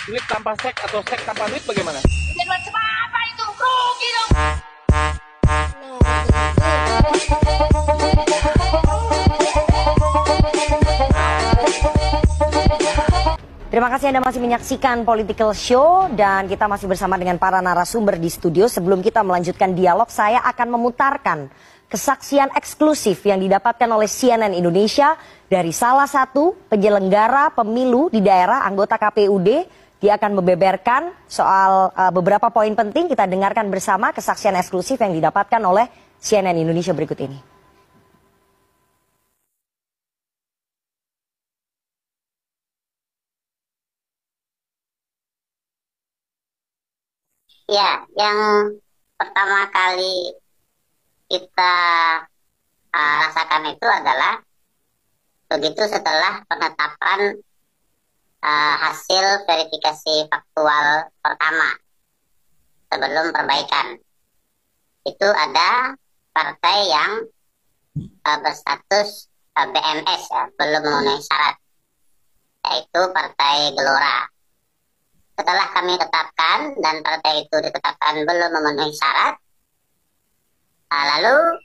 Duit tanpa seks atau seks tanpa duit bagaimana? Januar apa itu? Rugi dong. Terima kasih Anda masih menyaksikan Political Show dan kita masih bersama dengan para narasumber di studio. Sebelum kita melanjutkan dialog, saya akan memutarkan kesaksian eksklusif yang didapatkan oleh CNN Indonesia dari salah satu penyelenggara pemilu di daerah anggota KPUD. Dia akan membeberkan soal beberapa poin penting. Kita dengarkan bersama kesaksian eksklusif yang didapatkan oleh CNN Indonesia berikut ini. Ya, yang pertama kali kita rasakan itu adalah begitu setelah penetapan hasil verifikasi faktual pertama sebelum perbaikan. Itu ada partai yang berstatus BMS, ya, belum memenuhi syarat, yaitu Partai Gelora. Setelah kami tetapkan dan partai itu ditetapkan belum memenuhi syarat, lalu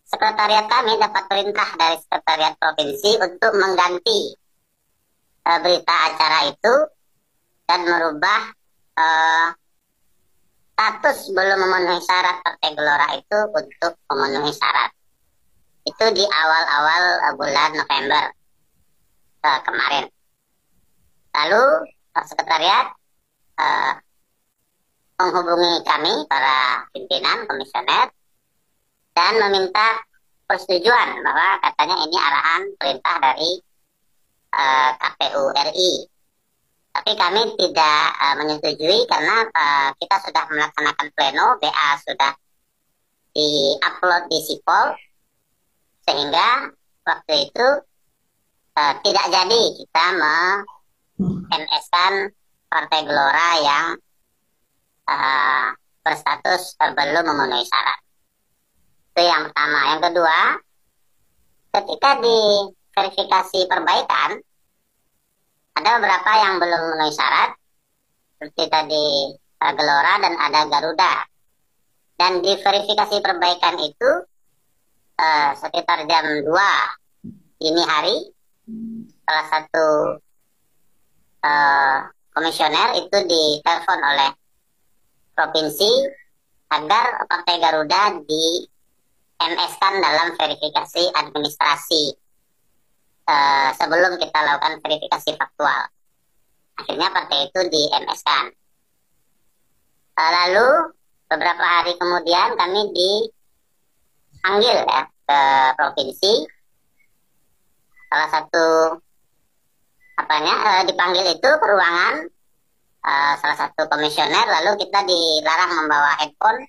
sekretariat kami dapat perintah dari sekretariat provinsi untuk mengganti berita acara itu dan merubah status belum memenuhi syarat Partai Gelora itu untuk memenuhi syarat. Itu di awal-awal bulan November kemarin. Lalu sekretariat menghubungi kami, para pimpinan, komisioner, dan meminta persetujuan bahwa katanya ini arahan perintah dari KPU RI. Tapi kami tidak menyetujui karena kita sudah melaksanakan pleno, BA sudah di-upload di Sipol, sehingga waktu itu tidak jadi kita MS-kan Partai Gelora yang berstatus belum memenuhi syarat. Itu yang pertama. Yang kedua, ketika di verifikasi perbaikan, ada beberapa yang belum memenuhi syarat, seperti tadi Gelora dan ada Garuda. Dan di verifikasi perbaikan itu, sekitar jam 2 dini hari, salah satu komisioner itu ditelepon oleh provinsi agar Partai Garuda di MS-kan dalam verifikasi administrasi sebelum kita lakukan verifikasi faktual. Akhirnya partai itu di MS-kan. Lalu beberapa hari kemudian kami dipanggil, ya, ke provinsi. Salah satu dipanggil itu ke ruangan salah satu komisioner, lalu kita dilarang membawa handphone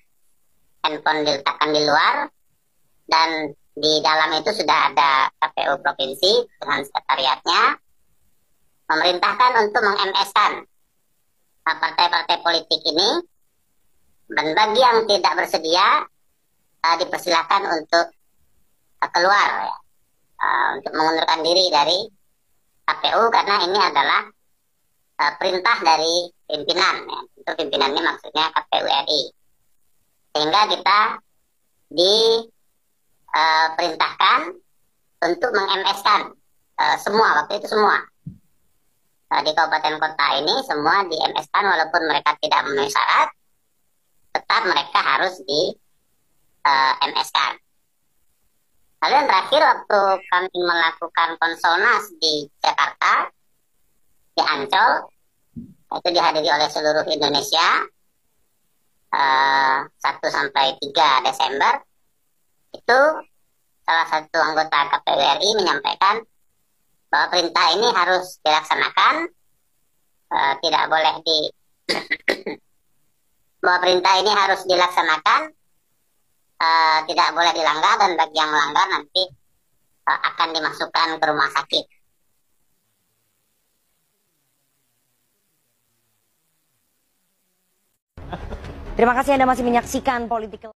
diletakkan di luar, dan di dalam itu sudah ada KPU provinsi dengan sekretariatnya memerintahkan untuk meng-MS-kan partai-partai politik ini, dan bagi yang tidak bersedia dipersilakan untuk keluar, ya, untuk mengundurkan diri dari KPU, karena ini adalah perintah dari pimpinan, ya. Itu pimpinan ini maksudnya KPU RI. Sehingga kita diperintahkan untuk meng-MS-kan semua, waktu itu semua. Di kabupaten kota ini semua di-MS-kan walaupun mereka tidak memenuhi syarat, tetap mereka harus di-MS-kan. Lalu yang terakhir, waktu kami melakukan konsolnas di Jakarta, di Ancol, itu dihadiri oleh seluruh Indonesia 1-3 Desember, itu salah satu anggota KPU RI menyampaikan bahwa perintah ini harus dilaksanakan, tidak boleh bahwa perintah ini harus dilaksanakan, tidak boleh dilanggar, dan bagi yang melanggar nanti akan dimasukkan ke rumah sakit. Terima kasih Anda masih menyaksikan Political